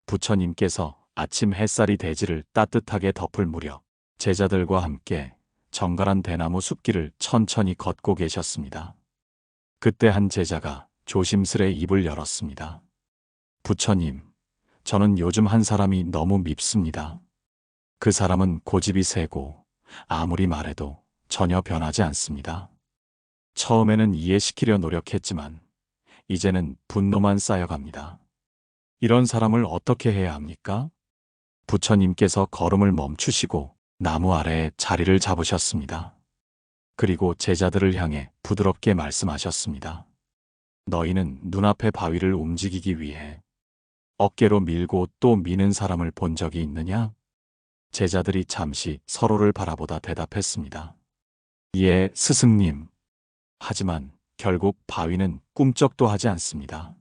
부처님께서 아침 햇살이 대지를 따뜻하게 덮을 무렵 제자들과 함께 정갈한 대나무 숲길을 천천히 걷고 계셨습니다. 그때 한 제자가 조심스레 입을 열었습니다. 부처님, 저는 요즘 한 사람이 너무 밉습니다. 그 사람은 고집이 세고 아무리 말해도 전혀 변하지 않습니다. 처음에는 이해시키려 노력했지만 이제는 분노만 쌓여갑니다. 이런 사람을 어떻게 해야 합니까? 부처님께서 걸음을 멈추시고 나무 아래에 자리를 잡으셨습니다. 그리고 제자들을 향해 부드럽게 말씀하셨습니다. 너희는 눈앞의 바위를 움직이기 위해 어깨로 밀고 또 미는 사람을 본 적이 있느냐? 제자들이 잠시 서로를 바라보다 대답했습니다. 예, 스승님. 하지만 결국 바위는 꿈쩍도 하지 않습니다.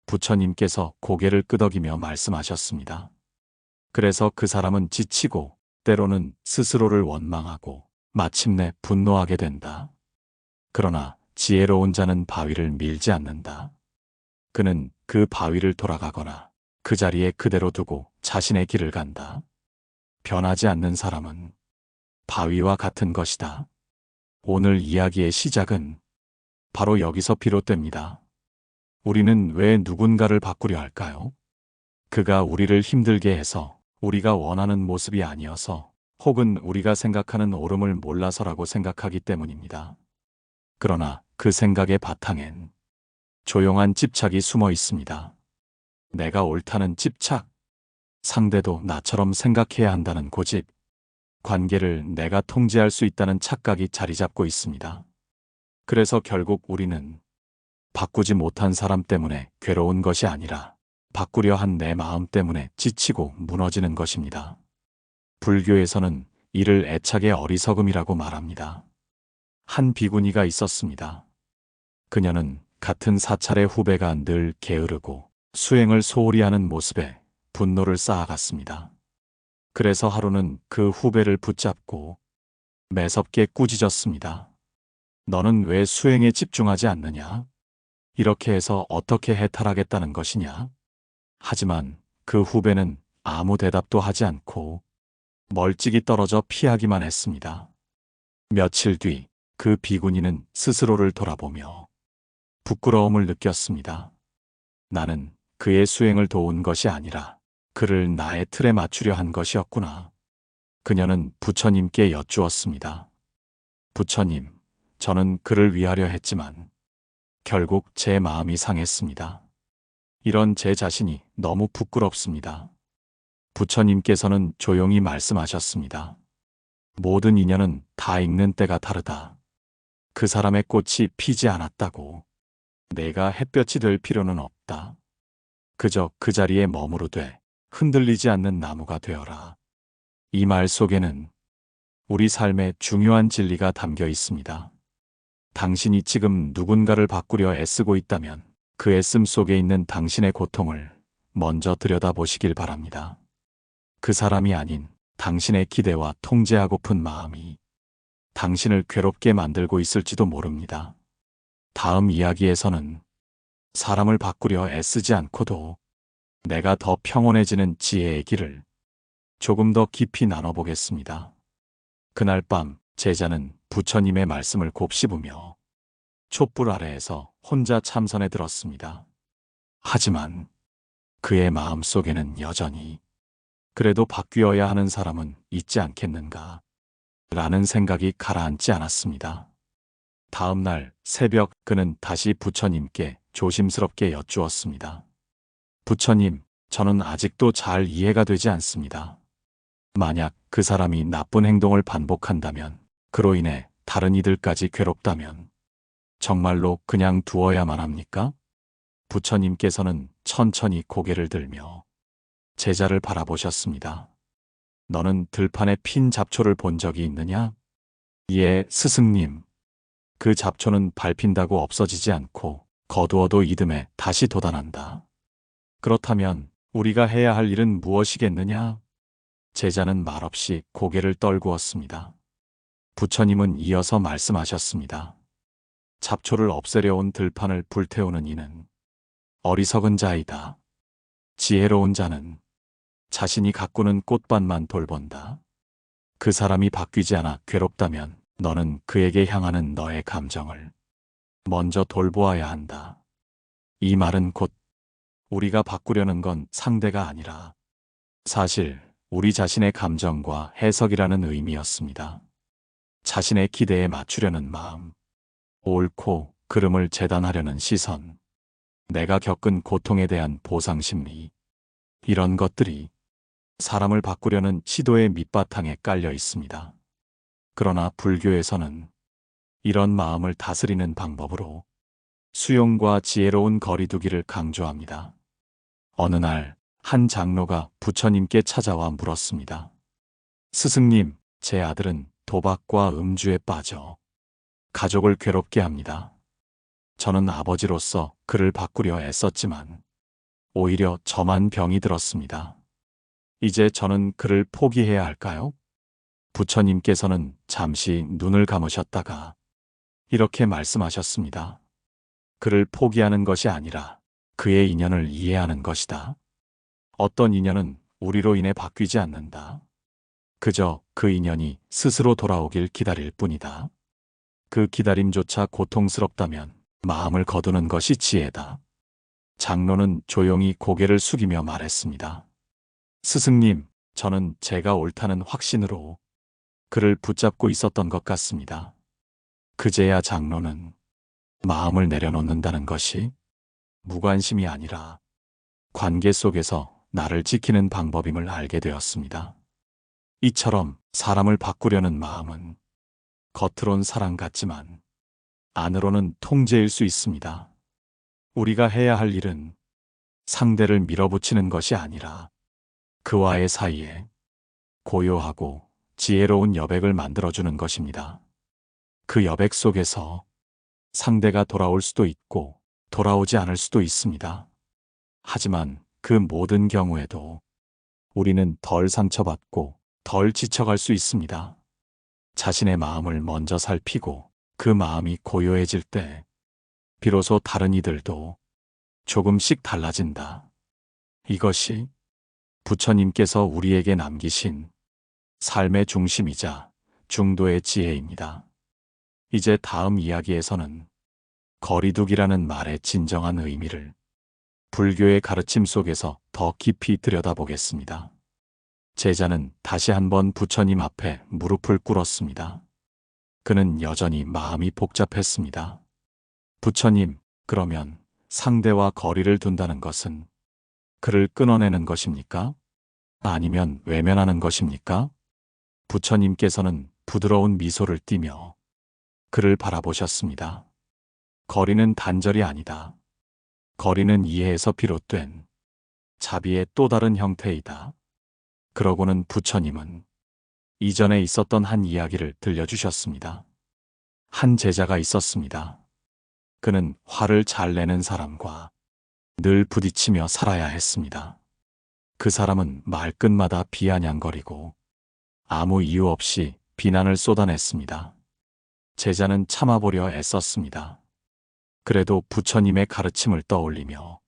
부처님께서 고개를 끄덕이며 말씀하셨습니다. 그래서 그 사람은 지치고 때로는 스스로를 원망하고 마침내 분노하게 된다. 그러나 지혜로운 자는 바위를 밀지 않는다. 그는 그 바위를 돌아가거나 그 자리에 그대로 두고 자신의 길을 간다. 변하지 않는 사람은 바위와 같은 것이다. 오늘 이야기의 시작은 바로 여기서 비롯됩니다. 우리는 왜 누군가를 바꾸려 할까요? 그가 우리를 힘들게 해서 우리가 원하는 모습이 아니어서 혹은 우리가 생각하는 옳음을 몰라서라고 생각하기 때문입니다. 그러나 그 생각의 바탕엔 조용한 집착이 숨어 있습니다. 내가 옳다는 집착, 상대도 나처럼 생각해야 한다는 고집, 관계를 내가 통제할 수 있다는 착각이 자리 잡고 있습니다. 그래서 결국 우리는 바꾸지 못한 사람 때문에 괴로운 것이 아니라 바꾸려 한 내 마음 때문에 지치고 무너지는 것입니다. 불교에서는 이를 애착의 어리석음이라고 말합니다. 한 비구니가 있었습니다. 그녀는 같은 사찰의 후배가 늘 게으르고 수행을 소홀히 하는 모습에 분노를 쌓아갔습니다. 그래서 하루는 그 후배를 붙잡고 매섭게 꾸짖었습니다. 너는 왜 수행에 집중하지 않느냐? 이렇게 해서 어떻게 해탈하겠다는 것이냐? 하지만 그 후배는 아무 대답도 하지 않고 멀찍이 떨어져 피하기만 했습니다. 며칠 뒤 그 비구니는 스스로를 돌아보며 부끄러움을 느꼈습니다. 나는 그의 수행을 도운 것이 아니라 그를 나의 틀에 맞추려 한 것이었구나. 그녀는 부처님께 여쭈었습니다. 부처님, 저는 그를 위하려 했지만 결국 제 마음이 상했습니다. 이런 제 자신이 너무 부끄럽습니다. 부처님께서는 조용히 말씀하셨습니다. 모든 인연은 다 익는 때가 다르다. 그 사람의 꽃이 피지 않았다고 내가 햇볕이 될 필요는 없다. 그저 그 자리에 머무르되 흔들리지 않는 나무가 되어라. 이 말 속에는 우리 삶의 중요한 진리가 담겨 있습니다. 당신이 지금 누군가를 바꾸려 애쓰고 있다면 그 애씀 속에 있는 당신의 고통을 먼저 들여다보시길 바랍니다. 그 사람이 아닌 당신의 기대와 통제하고픈 마음이 당신을 괴롭게 만들고 있을지도 모릅니다. 다음 이야기에서는 사람을 바꾸려 애쓰지 않고도 내가 더 평온해지는 지혜의 길을 조금 더 깊이 나눠보겠습니다. 그날 밤 제자는 부처님의 말씀을 곱씹으며 촛불 아래에서 혼자 참선에 들었습니다. 하지만 그의 마음 속에는 여전히 그래도 바뀌어야 하는 사람은 있지 않겠는가 라는 생각이 가라앉지 않았습니다. 다음 날 새벽 그는 다시 부처님께 조심스럽게 여쭈었습니다. 부처님, 저는 아직도 잘 이해가 되지 않습니다. 만약 그 사람이 나쁜 행동을 반복한다면, 그로 인해 다른 이들까지 괴롭다면 정말로 그냥 두어야만 합니까? 부처님께서는 천천히 고개를 들며 제자를 바라보셨습니다. 너는 들판에 핀 잡초를 본 적이 있느냐? 예, 스승님. 그 잡초는 밟힌다고 없어지지 않고 거두어도 이듬해 다시 돋아난다. 그렇다면 우리가 해야 할 일은 무엇이겠느냐? 제자는 말없이 고개를 떨구었습니다. 부처님은 이어서 말씀하셨습니다. 잡초를 없애려 온 들판을 불태우는 이는 어리석은 자이다. 지혜로운 자는 자신이 가꾸는 꽃밭만 돌본다. 그 사람이 바뀌지 않아 괴롭다면 너는 그에게 향하는 너의 감정을 먼저 돌보아야 한다. 이 말은 곧 우리가 바꾸려는 건 상대가 아니라 사실 우리 자신의 감정과 해석이라는 의미였습니다. 자신의 기대에 맞추려는 마음, 옳고 그름을 재단하려는 시선, 내가 겪은 고통에 대한 보상 심리, 이런 것들이 사람을 바꾸려는 시도의 밑바탕에 깔려 있습니다. 그러나 불교에서는 이런 마음을 다스리는 방법으로 수용과 지혜로운 거리두기를 강조합니다. 어느 날 한 장로가 부처님께 찾아와 물었습니다. 스승님, 제 아들은 도박과 음주에 빠져 가족을 괴롭게 합니다. 저는 아버지로서 그를 바꾸려 애썼지만 오히려 저만 병이 들었습니다. 이제 저는 그를 포기해야 할까요? 부처님께서는 잠시 눈을 감으셨다가 이렇게 말씀하셨습니다. 그를 포기하는 것이 아니라 그의 인연을 이해하는 것이다. 어떤 인연은 우리로 인해 바뀌지 않는다. 그저 그 인연이 스스로 돌아오길 기다릴 뿐이다. 그 기다림조차 고통스럽다면 마음을 거두는 것이 지혜다. 장로는 조용히 고개를 숙이며 말했습니다. 스승님, 저는 제가 옳다는 확신으로 그를 붙잡고 있었던 것 같습니다. 그제야 장로는 마음을 내려놓는다는 것이 무관심이 아니라 관계 속에서 나를 지키는 방법임을 알게 되었습니다. 이처럼 사람을 바꾸려는 마음은 겉으론 사랑 같지만 안으로는 통제일 수 있습니다. 우리가 해야 할 일은 상대를 밀어붙이는 것이 아니라 그와의 사이에 고요하고 지혜로운 여백을 만들어주는 것입니다. 그 여백 속에서 상대가 돌아올 수도 있고 돌아오지 않을 수도 있습니다. 하지만 그 모든 경우에도 우리는 덜 상처받고 덜 지쳐갈 수 있습니다. 자신의 마음을 먼저 살피고 그 마음이 고요해질 때 비로소 다른 이들도 조금씩 달라진다. 이것이 부처님께서 우리에게 남기신 삶의 중심이자 중도의 지혜입니다. 이제 다음 이야기에서는 거리두기라는 말의 진정한 의미를 불교의 가르침 속에서 더 깊이 들여다보겠습니다. 제자는 다시 한번 부처님 앞에 무릎을 꿇었습니다. 그는 여전히 마음이 복잡했습니다. 부처님, 그러면 상대와 거리를 둔다는 것은 그를 끊어내는 것입니까? 아니면 외면하는 것입니까? 부처님께서는 부드러운 미소를 띠며 그를 바라보셨습니다. 거리는 단절이 아니다. 거리는 이해에서 비롯된 자비의 또 다른 형태이다. 그러고는 부처님은 이전에 있었던 한 이야기를 들려주셨습니다. 한 제자가 있었습니다. 그는 화를 잘 내는 사람과 늘 부딪히며 살아야 했습니다. 그 사람은 말끝마다 비아냥거리고 아무 이유 없이 비난을 쏟아냈습니다. 제자는 참아보려 애썼습니다. 그래도 부처님의 가르침을 떠올리며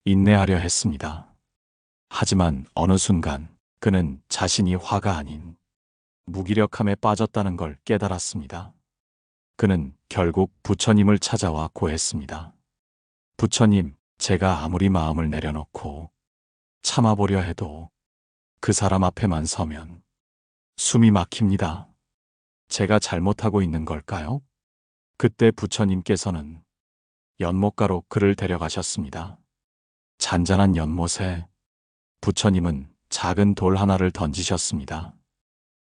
인내하려 했습니다. 하지만 어느 순간 그는 자신이 화가 아닌 무기력함에 빠졌다는 걸 깨달았습니다. 그는 결국 부처님을 찾아와 고했습니다. 부처님, 제가 아무리 마음을 내려놓고 참아보려 해도 그 사람 앞에만 서면 숨이 막힙니다. 제가 잘못하고 있는 걸까요? 그때 부처님께서는 연못가로 그를 데려가셨습니다. 잔잔한 연못에 부처님은 작은 돌 하나를 던지셨습니다.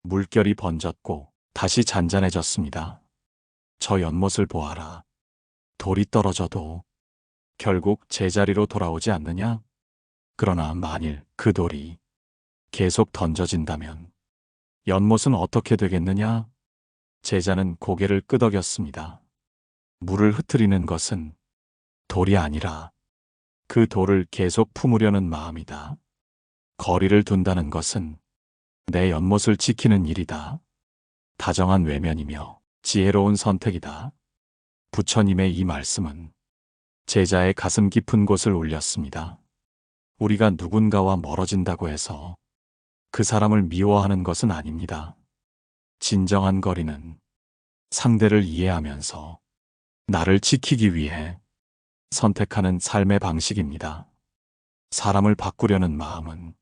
물결이 번졌고 다시 잔잔해졌습니다. 저 연못을 보아라. 돌이 떨어져도 결국 제자리로 돌아오지 않느냐? 그러나 만일 그 돌이 계속 던져진다면 연못은 어떻게 되겠느냐? 제자는 고개를 끄덕였습니다. 물을 흩트리는 것은 돌이 아니라 그 돌을 계속 품으려는 마음이다. 거리를 둔다는 것은 내 연못을 지키는 일이다. 다정한 외면이며 지혜로운 선택이다. 부처님의 이 말씀은 제자의 가슴 깊은 곳을 울렸습니다. 우리가 누군가와 멀어진다고 해서 그 사람을 미워하는 것은 아닙니다. 진정한 거리는 상대를 이해하면서 나를 지키기 위해 선택하는 삶의 방식입니다. 사람을 바꾸려는 마음은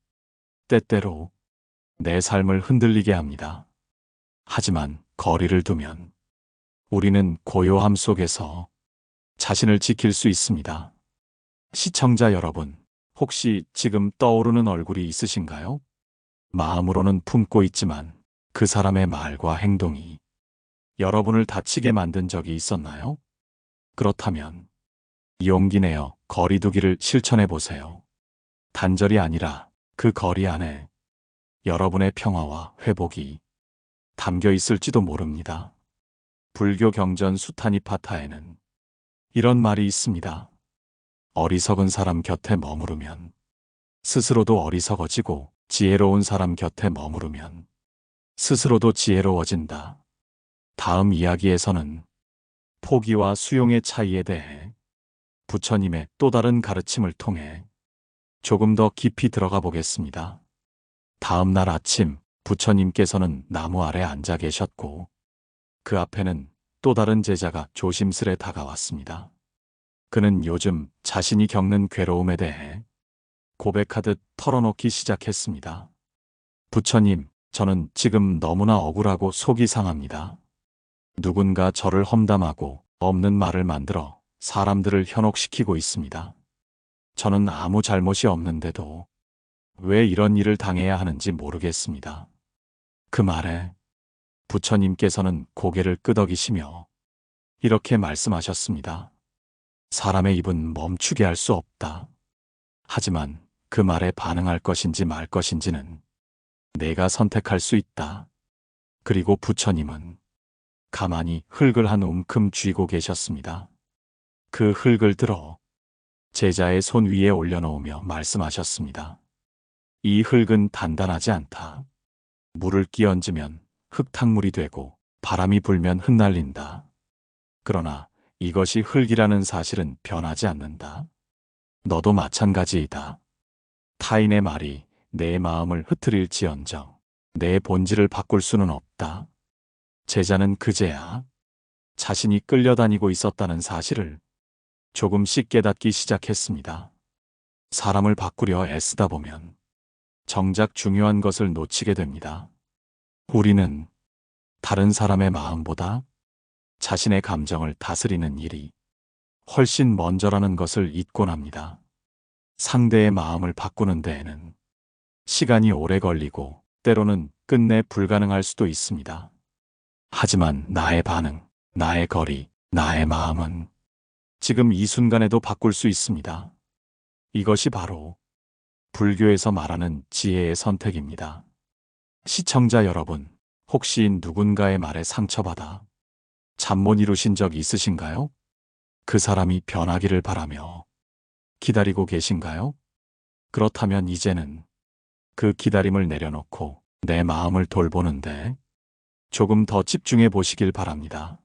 때때로 내 삶을 흔들리게 합니다. 하지만 거리를 두면 우리는 고요함 속에서 자신을 지킬 수 있습니다. 시청자 여러분, 혹시 지금 떠오르는 얼굴이 있으신가요? 마음으로는 품고 있지만 그 사람의 말과 행동이 여러분을 다치게 만든 적이 있었나요? 그렇다면 용기 내어 거리두기를 실천해 보세요. 단절이 아니라 그 거리 안에 여러분의 평화와 회복이 담겨 있을지도 모릅니다. 불교 경전 수타니파타에는 이런 말이 있습니다. 어리석은 사람 곁에 머무르면 스스로도 어리석어지고 지혜로운 사람 곁에 머무르면 스스로도 지혜로워진다. 다음 이야기에서는 포기와 수용의 차이에 대해 부처님의 또 다른 가르침을 통해 조금 더 깊이 들어가 보겠습니다. 다음 날 아침 부처님께서는 나무 아래 앉아 계셨고 그 앞에는 또 다른 제자가 조심스레 다가왔습니다. 그는 요즘 자신이 겪는 괴로움에 대해 고백하듯 털어놓기 시작했습니다. 부처님, 저는 지금 너무나 억울하고 속이 상합니다. 누군가 저를 험담하고 없는 말을 만들어 사람들을 현혹시키고 있습니다. 저는 아무 잘못이 없는데도 왜 이런 일을 당해야 하는지 모르겠습니다. 그 말에 부처님께서는 고개를 끄덕이시며 이렇게 말씀하셨습니다. 사람의 입은 멈추게 할 수 없다. 하지만 그 말에 반응할 것인지 말 것인지는 내가 선택할 수 있다. 그리고 부처님은 가만히 흙을 한 움큼 쥐고 계셨습니다. 그 흙을 들어 제자의 손 위에 올려놓으며 말씀하셨습니다. 이 흙은 단단하지 않다. 물을 끼얹으면 흙탕물이 되고 바람이 불면 흩날린다. 그러나 이것이 흙이라는 사실은 변하지 않는다. 너도 마찬가지이다. 타인의 말이 내 마음을 흐트릴지언정 내 본질을 바꿀 수는 없다. 제자는 그제야 자신이 끌려다니고 있었다는 사실을 조금씩 깨닫기 시작했습니다. 사람을 바꾸려 애쓰다 보면 정작 중요한 것을 놓치게 됩니다. 우리는 다른 사람의 마음보다 자신의 감정을 다스리는 일이 훨씬 먼저라는 것을 잊곤 합니다. 상대의 마음을 바꾸는 데에는 시간이 오래 걸리고 때로는 끝내 불가능할 수도 있습니다. 하지만 나의 반응, 나의 거리, 나의 마음은 지금 이 순간에도 바꿀 수 있습니다. 이것이 바로 불교에서 말하는 지혜의 선택입니다. 시청자 여러분, 혹시 누군가의 말에 상처받아 잠 못 이루신 적 있으신가요? 그 사람이 변하기를 바라며 기다리고 계신가요? 그렇다면 이제는 그 기다림을 내려놓고 내 마음을 돌보는데 조금 더 집중해 보시길 바랍니다.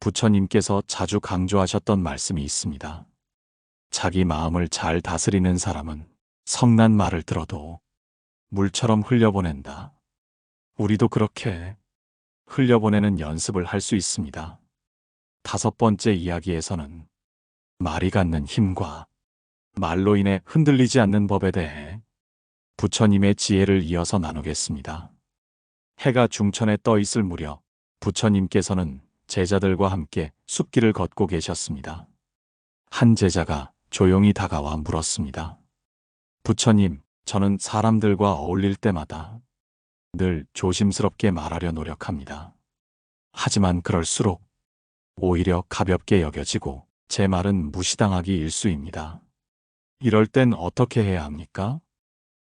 부처님께서 자주 강조하셨던 말씀이 있습니다. 자기 마음을 잘 다스리는 사람은 성난 말을 들어도 물처럼 흘려보낸다. 우리도 그렇게 흘려보내는 연습을 할 수 있습니다. 다섯 번째 이야기에서는 말이 갖는 힘과 말로 인해 흔들리지 않는 법에 대해 부처님의 지혜를 이어서 나누겠습니다. 해가 중천에 떠 있을 무렵 부처님께서는 제자들과 함께 숲길을 걷고 계셨습니다. 한 제자가 조용히 다가와 물었습니다. 부처님, 저는 사람들과 어울릴 때마다 늘 조심스럽게 말하려 노력합니다. 하지만 그럴수록 오히려 가볍게 여겨지고 제 말은 무시당하기 일쑤입니다. 이럴 땐 어떻게 해야 합니까?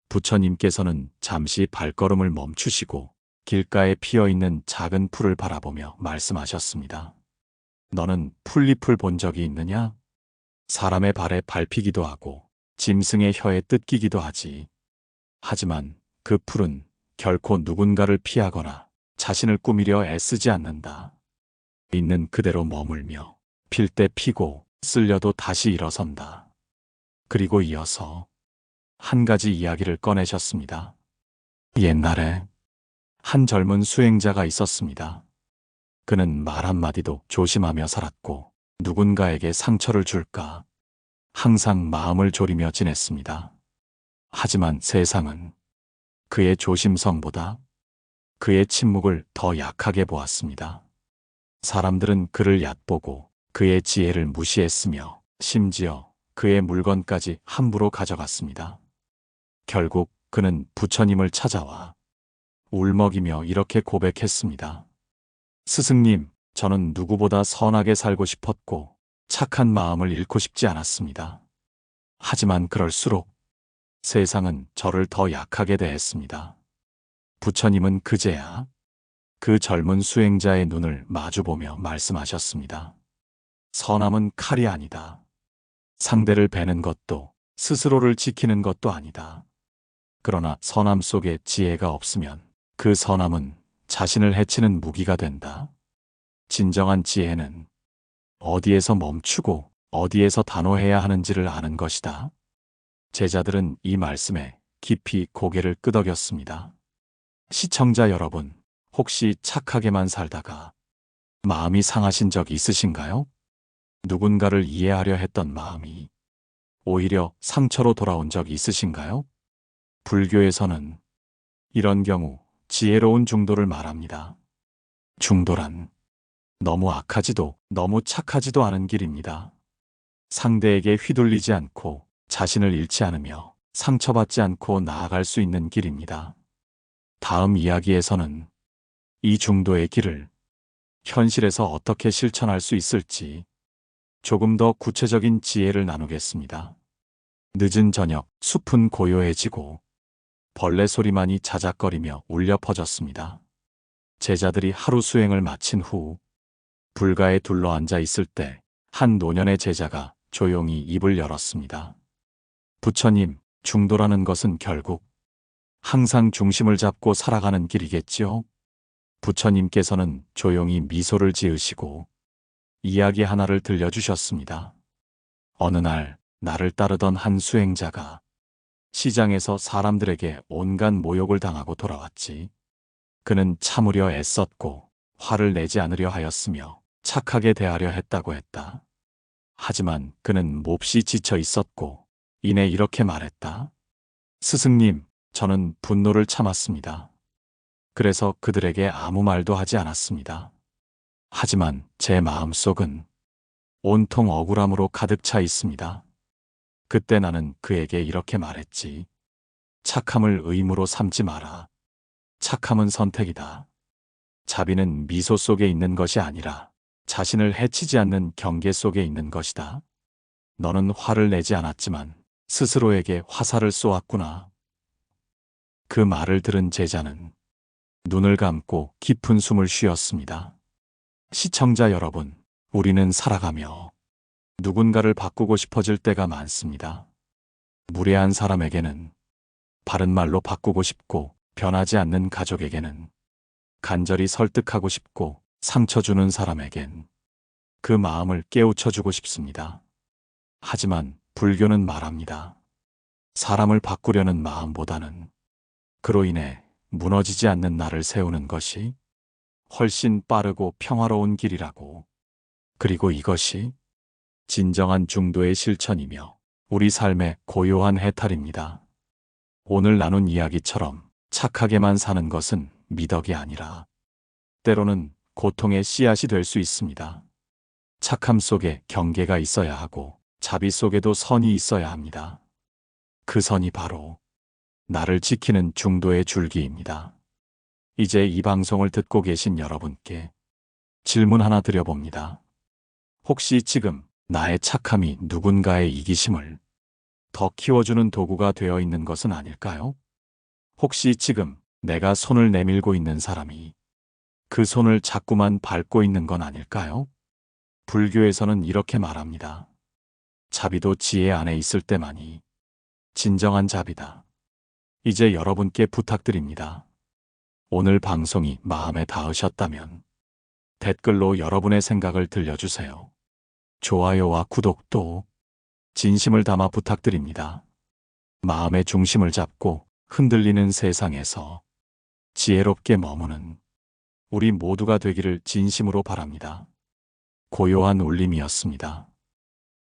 부처님께서는 잠시 발걸음을 멈추시고 길가에 피어있는 작은 풀을 바라보며 말씀하셨습니다. 너는 풀잎을 본 적이 있느냐? 사람의 발에 밟히기도 하고 짐승의 혀에 뜯기기도 하지. 하지만 그 풀은 결코 누군가를 피하거나 자신을 꾸미려 애쓰지 않는다. 있는 그대로 머물며 필 때 피고 쓸려도 다시 일어선다. 그리고 이어서 한 가지 이야기를 꺼내셨습니다. 옛날에 한 젊은 수행자가 있었습니다. 그는 말 한마디도 조심하며 살았고 누군가에게 상처를 줄까 항상 마음을 졸이며 지냈습니다. 하지만 세상은 그의 조심성보다 그의 침묵을 더 약하게 보았습니다. 사람들은 그를 얕보고 그의 지혜를 무시했으며 심지어 그의 물건까지 함부로 가져갔습니다. 결국 그는 부처님을 찾아와 울먹이며 이렇게 고백했습니다. 스승님, 저는 누구보다 선하게 살고 싶었고 착한 마음을 잃고 싶지 않았습니다. 하지만 그럴수록 세상은 저를 더 약하게 대했습니다. 부처님은 그제야 그 젊은 수행자의 눈을 마주보며 말씀하셨습니다. 선함은 칼이 아니다. 상대를 베는 것도 스스로를 지키는 것도 아니다. 그러나 선함 속에 지혜가 없으면 그 선함은 자신을 해치는 무기가 된다. 진정한 지혜는 어디에서 멈추고 어디에서 단호해야 하는지를 아는 것이다. 제자들은 이 말씀에 깊이 고개를 끄덕였습니다. 시청자 여러분, 혹시 착하게만 살다가 마음이 상하신 적 있으신가요? 누군가를 이해하려 했던 마음이 오히려 상처로 돌아온 적 있으신가요? 불교에서는 이런 경우 지혜로운 중도를 말합니다. 중도란 너무 악하지도 너무 착하지도 않은 길입니다. 상대에게 휘둘리지 않고 자신을 잃지 않으며 상처받지 않고 나아갈 수 있는 길입니다. 다음 이야기에서는 이 중도의 길을 현실에서 어떻게 실천할 수 있을지 조금 더 구체적인 지혜를 나누겠습니다. 늦은 저녁, 숲은 고요해지고 벌레 소리만이 자작거리며 울려 퍼졌습니다. 제자들이 하루 수행을 마친 후 불가에 둘러앉아 있을 때 한 노년의 제자가 조용히 입을 열었습니다. 부처님, 중도라는 것은 결국 항상 중심을 잡고 살아가는 길이겠지요? 부처님께서는 조용히 미소를 지으시고 이야기 하나를 들려주셨습니다. 어느 날 나를 따르던 한 수행자가 시장에서 사람들에게 온갖 모욕을 당하고 돌아왔지. 그는 참으려 애썼고 화를 내지 않으려 하였으며 착하게 대하려 했다고 했다. 하지만 그는 몹시 지쳐 있었고 이내 이렇게 말했다. 스승님, 저는 분노를 참았습니다. 그래서 그들에게 아무 말도 하지 않았습니다. 하지만 제 마음속은 온통 억울함으로 가득 차 있습니다. 그때 나는 그에게 이렇게 말했지. 착함을 의무로 삼지 마라. 착함은 선택이다. 자비는 미소 속에 있는 것이 아니라 자신을 해치지 않는 경계 속에 있는 것이다. 너는 화를 내지 않았지만 스스로에게 화살을 쏘았구나. 그 말을 들은 제자는 눈을 감고 깊은 숨을 쉬었습니다. 시청자 여러분, 우리는 살아가며 누군가를 바꾸고 싶어질 때가 많습니다. 무례한 사람에게는 바른 말로 바꾸고 싶고 변하지 않는 가족에게는 간절히 설득하고 싶고 상처 주는 사람에겐 그 마음을 깨우쳐주고 싶습니다. 하지만 불교는 말합니다. 사람을 바꾸려는 마음보다는 그로 인해 무너지지 않는 나를 세우는 것이 훨씬 빠르고 평화로운 길이라고. 그리고 이것이 진정한 중도의 실천이며 우리 삶의 고요한 해탈입니다. 오늘 나눈 이야기처럼 착하게만 사는 것은 미덕이 아니라 때로는 고통의 씨앗이 될 수 있습니다. 착함 속에 경계가 있어야 하고 자비 속에도 선이 있어야 합니다. 그 선이 바로 나를 지키는 중도의 줄기입니다. 이제 이 방송을 듣고 계신 여러분께 질문 하나 드려봅니다. 혹시 지금 나의 착함이 누군가의 이기심을 더 키워주는 도구가 되어 있는 것은 아닐까요? 혹시 지금 내가 손을 내밀고 있는 사람이 그 손을 자꾸만 밟고 있는 건 아닐까요? 불교에서는 이렇게 말합니다. 자비도 지혜 안에 있을 때만이 진정한 자비다. 이제 여러분께 부탁드립니다. 오늘 방송이 마음에 닿으셨다면 댓글로 여러분의 생각을 들려주세요. 좋아요와 구독도 진심을 담아 부탁드립니다. 마음의 중심을 잡고 흔들리는 세상에서 지혜롭게 머무는 우리 모두가 되기를 진심으로 바랍니다. 고요한 울림이었습니다.